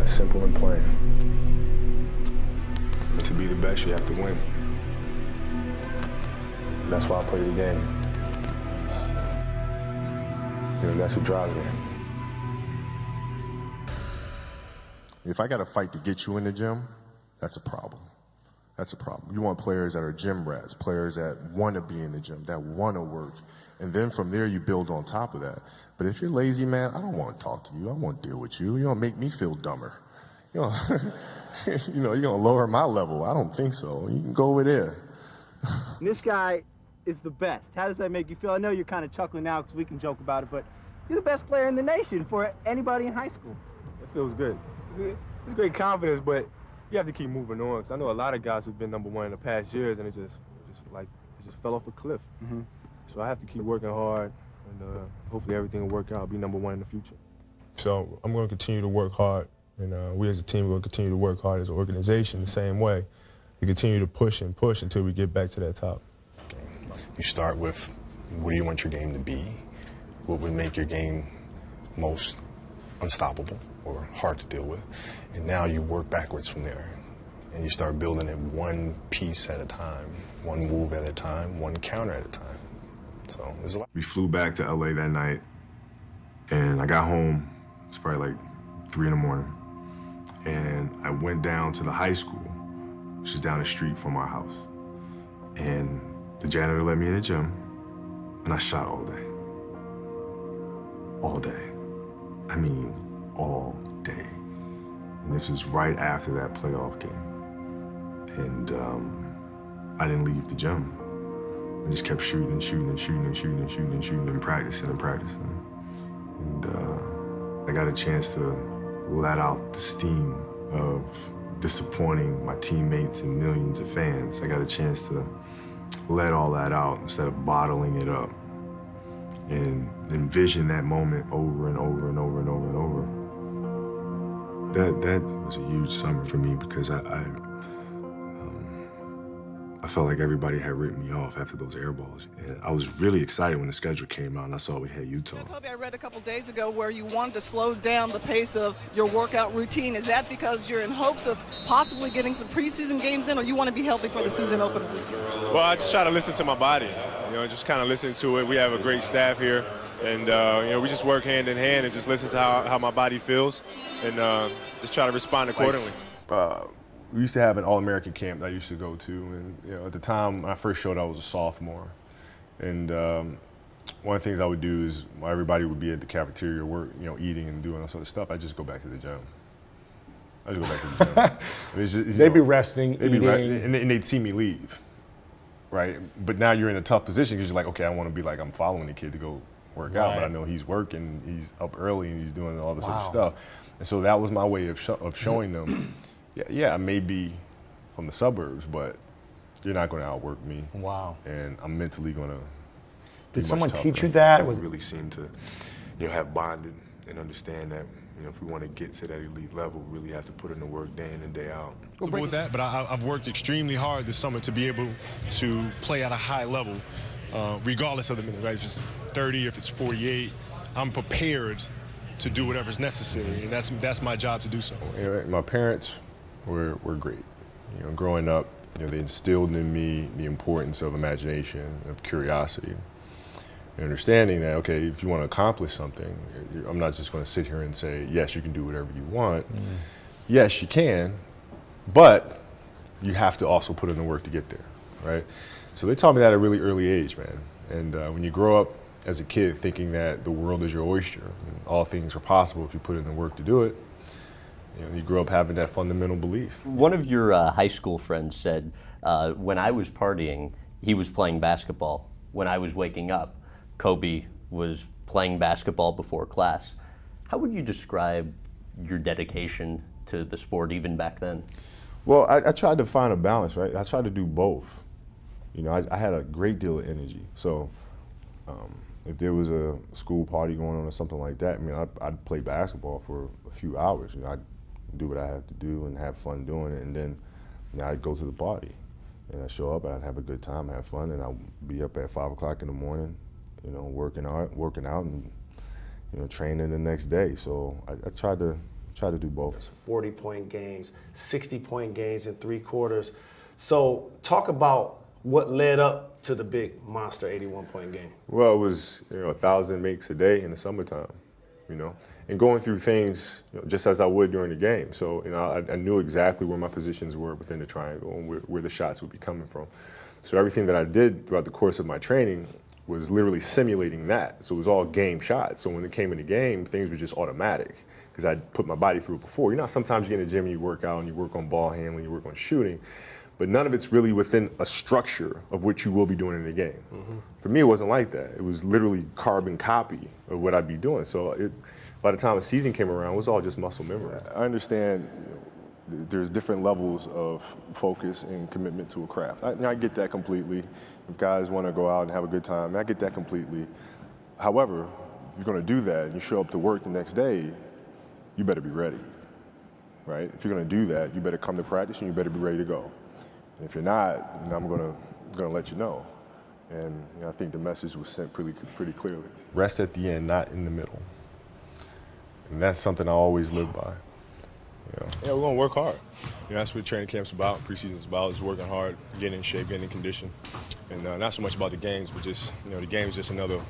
simple and plain. But to be the best, you have to win. That's why I play the game. You know, that's what drives me. If I got to fight to get you in the gym, that's a problem. That's a problem. You want players that are gym rats, players that want to be in the gym, that want to work. And then from there, you build on top of that. But if you're lazy, man, I don't want to talk to you. I don't want to deal with you. You don't make me feel dumber. You know, you know, you're going to lower my level. I don't think so. You can go over there. This guy is the best. How does that make you feel? I know you're kind of chuckling now because we can joke about it, but you're the best player in the nation for anybody in high school. It feels good. It's great confidence, but you have to keep moving on. Because I know a lot of guys who've been #1 in the past years, and it just fell off a cliff. Mm-hmm. So I have to keep working hard, and hopefully everything will work out. I'll be #1 in the future. So I'm going to continue to work hard, and we as a team are going to continue to work hard as an organization the same way. We continue to push and push until we get back to that top. You start with, what do you want your game to be? What would make your game most unstoppable or hard to deal with? And now you work backwards from there. And you start building it one piece at a time, one move at a time, one counter at a time. So there's a lot. We flew back to LA that night, and I got home, it's probably like 3 in the morning, and I went down to the high school, which is down the street from our house. And the janitor let me in the gym, and I shot all day. All day. I mean, all day. And this was right after that playoff game. And I didn't leave the gym. I just kept shooting and shooting and shooting and shooting and shooting and shooting and practicing and practicing. And I got a chance to let out the steam of disappointing my teammates and millions of fans. I got a chance to let all that out instead of bottling it up and envision that moment over and over and over and over and over. That was a huge summer for me because I felt like everybody had written me off after those air balls. And I was really excited when the schedule came out and I saw we had Utah. Kobe, I read a couple days ago where you wanted to slow down the pace of your workout routine. Is that because you're in hopes of possibly getting some preseason games in, or you want to be healthy for the season opener? Well, I just try to listen to my body, you know, just kind of listen to it. We have a great staff here, and you know, we just work hand in hand and just listen to how my body feels, and just try to respond accordingly. We used to have an All-American camp that I used to go to, and you know, at the time when I first showed up, I was a sophomore, and one of the things I would do is while everybody would be at the cafeteria, work, you know, eating and doing all sort of stuff, I just go back to the gym. I just go back to the gym. It's just, They'd be resting, they'd eating. be and they'd see me leave, right? But now you're in a tough position because you're like, okay, I want to be like, I'm following the kid to go work out, but I know he's working, he's up early, and he's doing all this other stuff. And so that was my way of showing them, yeah, I may be from the suburbs, but you're not going to outwork me. Wow. And I'm mentally going to. Did someone teach you that? We really seem to, you know, have bonded and understand that, you know, if we want to get to that elite level, we really have to put in the work day in and day out. With that, but I've worked extremely hard this summer to be able to play at a high level, regardless of the minute, right? If it's 30, if it's 48, I'm prepared to do whatever's necessary, and that's my job to do so. You know, my parents were great. You know, growing up, you know, they instilled in me the importance of imagination, of curiosity, and understanding that, okay, if you want to accomplish something, I'm not just going to sit here and say, yes, you can do whatever you want. Yes, you can, but you have to also put in the work to get there, right? So they taught me that at a really early age, man. And when you grow up as a kid thinking that the world is your oyster and all things are possible if you put in the work to do it, you know, you grow up having that fundamental belief. One of your high school friends said, when I was partying, he was playing basketball. When I was waking up, Kobe was playing basketball before class. How would you describe your dedication to the sport even back then? Well, I tried to find a balance, right? I tried to do both. You know, I had a great deal of energy. So if there was a school party going on or something like that, I mean, I'd play basketball for a few hours. You know, I'd do what I have to do and have fun doing it, and then you know, I'd go to the party. And I'd show up, and I'd have a good time, have fun, and I'd be up at 5 o'clock in the morning, you know, working out and, you know, training the next day. So I tried to Try to do both. 40-point games, 60-point games in 3 quarters. So talk about what led up to the big monster 81-point game. Well, it was 1,000 makes a day in the summertime, and going through things just as I would during the game. So I knew exactly where my positions were within the triangle and where the shots would be coming from. So everything that I did throughout the course of my training was literally simulating that. So it was all game shots. So when it came in the game, things were just automatic because I'd put my body through it before. Sometimes you get in the gym and you work out and you work on ball handling, you work on shooting, but none of it's really within a structure of what you will be doing in the game. Mm-hmm. For me, it wasn't like that. It was literally carbon copy of what I'd be doing. So by the time the season came around, it was all just muscle memory. I understand there's different levels of focus and commitment to a craft. I get that completely. If guys want to go out and have a good time, I get that completely. However, if you're going to do that and you show up to work the next day, you better be ready, right? If you're going to do that, you better come to practice and you better be ready to go. And if you're not, I'm going to let you know. And I think the message was sent pretty clearly. Rest at the end, not in the middle. And that's something I always live by. Yeah, we're going to work hard. That's what training camp's about, preseason's about, is working hard, getting in shape, getting in condition. And not so much about the games, but just, the game is just another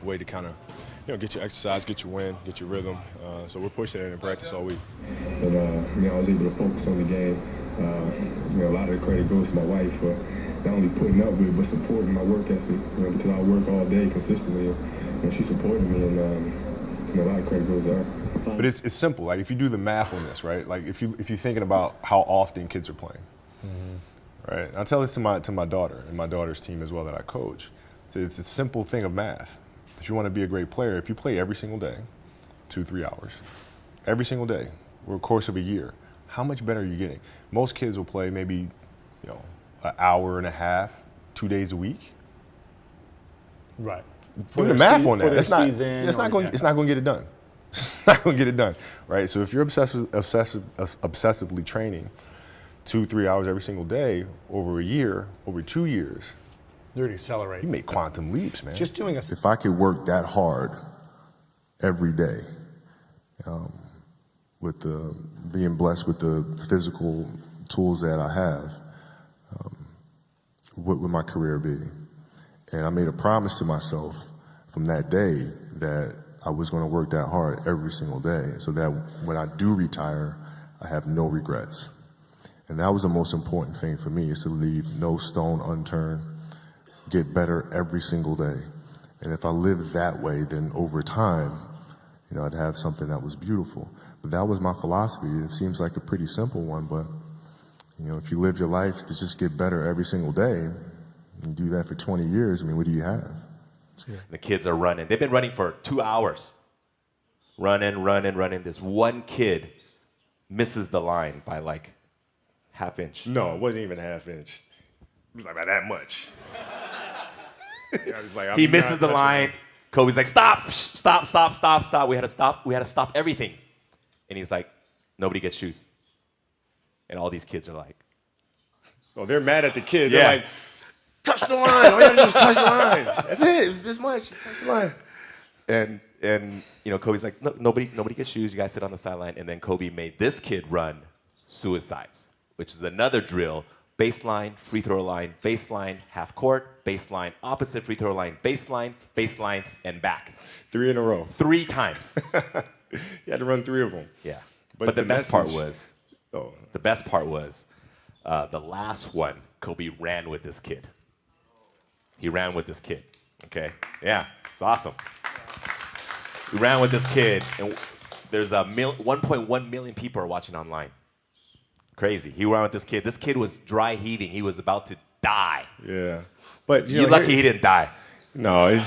way to kind of, get your exercise, get your win, get your rhythm. So we're pushing it in practice all week. And, I was able to focus on the game. A lot of the credit goes to my wife for not only putting up with it, but supporting my work ethic, because I work all day consistently, and she supported me, and a lot of credit goes to her. But it's simple. Like if you do the math on this, right? Like if you're thinking about how often kids are playing, right? And I tell this to my daughter and my daughter's team as well that I coach. It's a simple thing of math. If you want to be a great player, if you play every single day, 2-3 hours, every single day, over the course of a year, how much better are you getting? Most kids will play maybe, an hour and a half, 2 days a week. Right. Do the math on that. It's not going to get it done. It's not going to get it done, right? So if you're obsessively training 2-3 hours every single day over a year, over 2 years, you're accelerating. You make quantum leaps, man. Just doing If I could work that hard every day, with being blessed with the physical tools that I have, what would my career be? And I made a promise to myself from that day that I was going to work that hard every single day so that when I do retire, I have no regrets. And that was the most important thing for me, is to leave no stone unturned, get better every single day. And if I lived that way, then over time, I'd have something that was beautiful. But that was my philosophy. It seems like a pretty simple one, but if you live your life to just get better every single day, and do that for 20 years, what do you have? The kids are running. They've been running for 2 hours. Running. This one kid misses the line by like half inch. No, it wasn't even a half inch. It was like about that much. He misses the line. Kobe's like, stop. We had to stop everything. And he's like, nobody gets shoes. And all these kids are like, oh, they're mad at the kid. Yeah. They're like, touch the line. All you gotta do is touch the line. That's it. It was this much. Touch the line. And Kobe's like, no, nobody gets shoes. You guys sit on the sideline. And then Kobe made this kid run suicides, which is another drill. Baseline, free throw line, baseline, half court, baseline, opposite free throw line, baseline, and back. 3 in a row. 3 times. You had to run 3 of them. Yeah. But the best part was, the last one, Kobe ran with this kid. He ran with this kid, okay? Yeah, it's awesome. He ran with this kid, and there's 1.1 million people are watching online. Crazy. He ran with this kid. This kid was dry heaving. He was about to die. Yeah. But you're lucky he didn't die. No, he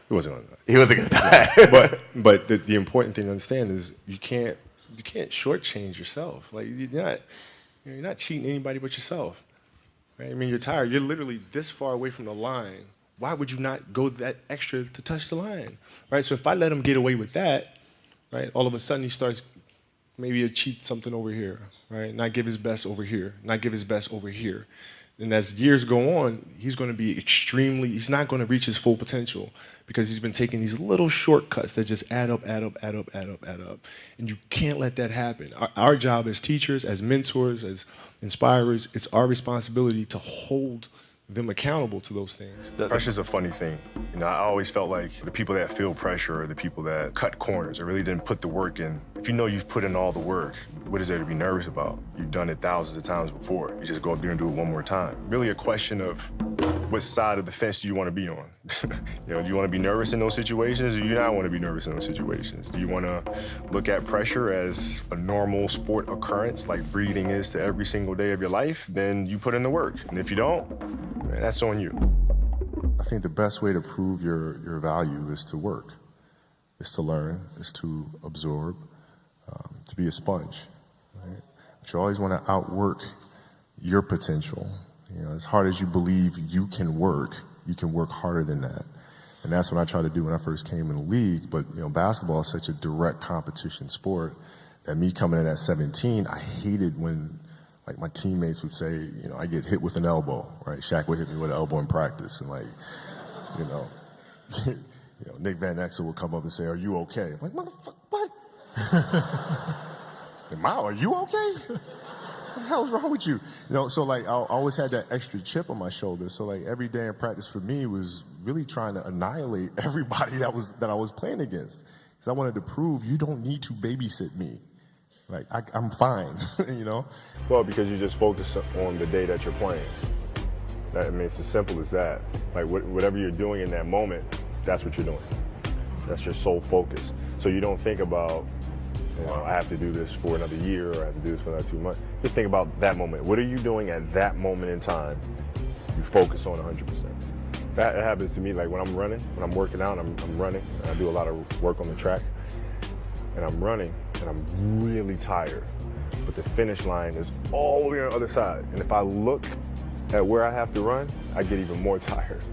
wasn't going to die. He wasn't going to die. but the important thing to understand is you can't shortchange yourself. Like you're not cheating anybody but yourself. Right? You're tired. You're literally this far away from the line. Why would you not go that extra to touch the line? Right? So if I let him get away with that, right, all of a sudden he starts maybe cheat something over here, right? Not give his best over here, not give his best over here. And as years go on, he's not going to reach his full potential because he's been taking these little shortcuts that just add up. And you can't let that happen. Our job as teachers, as mentors, as inspirers, it's our responsibility to hold them accountable to those things. Pressure's a funny thing. You know, I always felt like the people that feel pressure are the people that cut corners or really didn't put the work in. If you know you've put in all the work, what is there to be nervous about? You've done it thousands of times before. You just go up there and do it one more time. Really a question of what side of the fence do you want to be on? You know, do you want to be nervous in those situations, or do you not want to be nervous in those situations? Do you want to look at pressure as a normal sport occurrence, like breathing is to every single day of your life? Then you put in the work. And if you don't, man, that's on you. I think the best way to prove your value is to work, is to learn, is to absorb, to be a sponge. Right? But you always want to outwork your potential. You know, as hard as you believe you can work harder than that. And that's what I tried to do when I first came in the league. But, you know, basketball is such a direct competition sport that me coming in at 17, I hated when, like, my teammates would say, you know, I get hit with an elbow, right? Shaq would hit me with an elbow in practice. And, like, you know, Nick Van Exel would come up and say, are you okay? I'm like, motherfucker, what? Are you okay? What the hell's wrong with you? You know, so like I always had that extra chip on my shoulder. So like every day in practice for me was really trying to annihilate everybody that I was playing against. Because I wanted to prove you don't need to babysit me. Like I'm fine, you know? Well, because you just focus on the day that you're playing. I mean, it's as simple as that. Like whatever you're doing in that moment, that's what you're doing. That's your sole focus. So you don't think about, you know, I have to do this for another year, or I have to do this for another 2 months. Just think about that moment. What are you doing at that moment in time? You focus on 100%. That happens to me, like when I'm running, when I'm working out, I'm running. I do a lot of work on the track, and I'm running, and I'm really tired. But the finish line is all the way on the other side. And if I look at where I have to run, I get even more tired.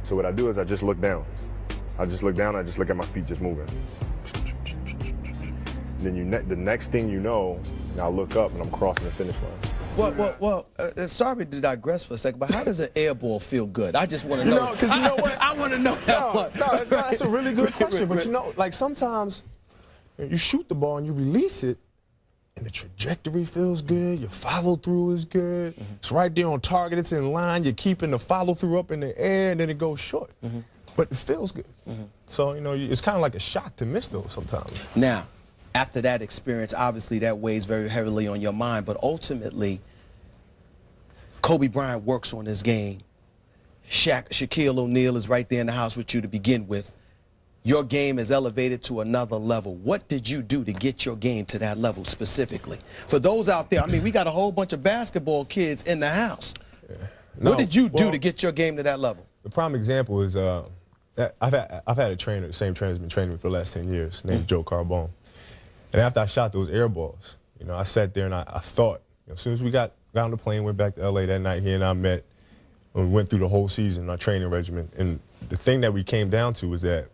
So what I do is I just look down. I just look down, I just look at my feet just moving. Then the next thing you know, I look up and I'm crossing the finish line. Well, sorry to digress for a second, but how does an air ball feel good? I just want to know. Because you know what? I want to know that one. No, that's a really good question. But you know, like sometimes you shoot the ball and you release it, and the trajectory feels good, your follow through is good. Mm-hmm. It's right there on target, it's in line, you're keeping the follow through up in the air, and then it goes short. Mm-hmm. But it feels good. Mm-hmm. So, you know, it's kind of like a shock to miss those sometimes. Now, after that experience, obviously that weighs very heavily on your mind, but ultimately, Kobe Bryant works on his game. Shaquille O'Neal is right there in the house with you to begin with. Your game is elevated to another level. What did you do to get your game to that level specifically? For those out there, I mean, we got a whole bunch of basketball kids in the house. Yeah. No, what did you do to get your game to that level? The prime example is I've had a trainer, the same trainer who's been training me for the last 10 years, named Joe Carbone. And after I shot those air balls, you know, I sat there and I thought, you know, as soon as we got on the plane, went back to LA that night, he and I met, and we went through the whole season, our training regimen. And the thing that we came down to was that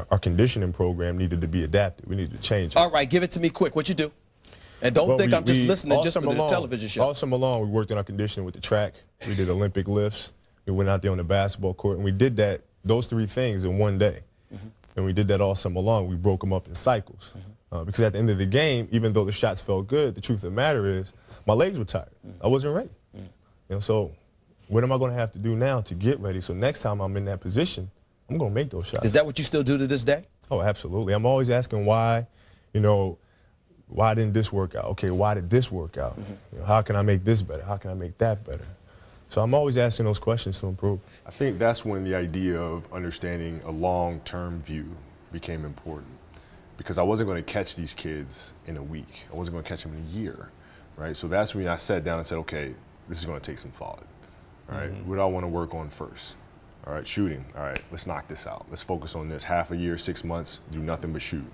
our conditioning program needed to be adapted. We needed to change it. All right, give it to me quick. What you do? And don't think I'm just listening just for the television show. All summer long, we worked on our conditioning with the track. We did Olympic lifts. We went out there on the basketball court, and we did those three things in one day. Mm-hmm. And we did that all summer long. We broke them up in cycles. Mm-hmm. Because at the end of the game, even though the shots felt good, the truth of the matter is my legs were tired. Mm-hmm. I wasn't ready. Mm-hmm. You know, so what am I going to have to do now to get ready so next time I'm in that position, I'm going to make those shots. Is that what you still do to this day? Oh, absolutely. I'm always asking why, you know, why didn't this work out? Okay, why did this work out? Mm-hmm. You know, how can I make this better? How can I make that better? So I'm always asking those questions to improve. I think that's when the idea of understanding a long-term view became important, because I wasn't going to catch these kids in a week. I wasn't going to catch them in a year, right? So that's when I sat down and said, okay, this is going to take some thought, all right? Mm-hmm. What do I want to work on first? All right, shooting. All right, let's knock this out. Let's focus on this. Half a year, 6 months, do nothing but shoot.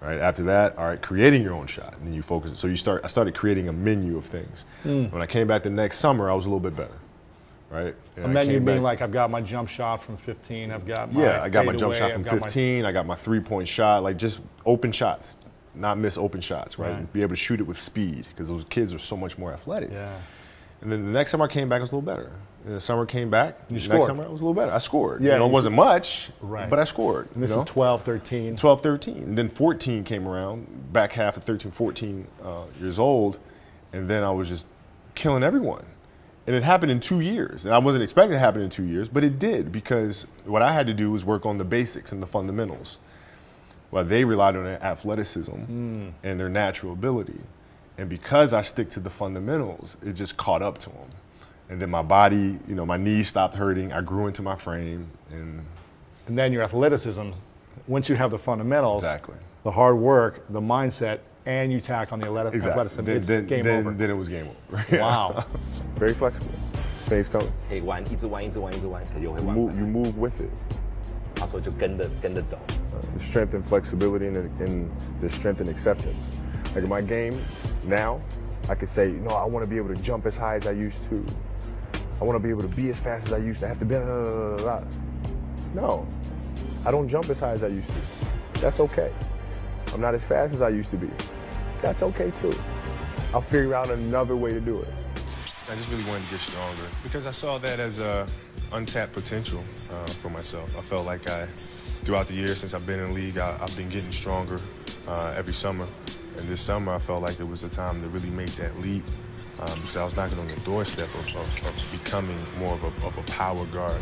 All right, after that, all right, creating your own shot. And then you focus. So I started creating a menu of things. When I came back the next summer, I was a little bit better, right? And a menu being like, I've got my jump shot from 15, I've got my I got my jump shot from 15, I got my three-point shot, like just open shots, not miss open shots, right? Be able to shoot it with speed, because those kids are so much more athletic. Yeah. And then the next summer I came back, I was a little better. And the summer came back, You next scored. summer I was a little better. I scored. Yeah, You know, it you- wasn't much, Right. but I scored. And this you know? is 12, 13. 12, 13. And then 14 came around, back half of 13, 14 years old. And then I was just killing everyone. And it happened in 2 years. And I wasn't expecting it to happen in 2 years, but it did, because what I had to do was work on the basics and the fundamentals. While they relied on their athleticism and their natural ability. And because I stick to the fundamentals, it just caught up to them. And then my body, you know, my knees stopped hurting. I grew into my frame. And then your athleticism, once you have the fundamentals, Exactly. the hard work, the mindset, and you tack on the athleticism, it's game over. Then it was game over. Wow. Very flexible. Things come. 可以弯，一直弯，一直弯，一直弯，可就会 You 弯。 move with it. 他说就跟着走。 The strength and flexibility and the strength and acceptance. Like in my game now, I could say, no, I want to be able to jump as high as I used to. I want to be able to be as fast as I used to. I have to be. No, I don't jump as high as I used to. That's okay. I'm not as fast as I used to be. That's okay too. I'll figure out another way to do it. I just really wanted to get stronger because I saw that as untapped potential for myself. I felt like throughout the years since I've been in the league, I've been getting stronger every summer. And this summer, I felt like it was the time to really make that leap because I was knocking on the doorstep of becoming more of a power guard.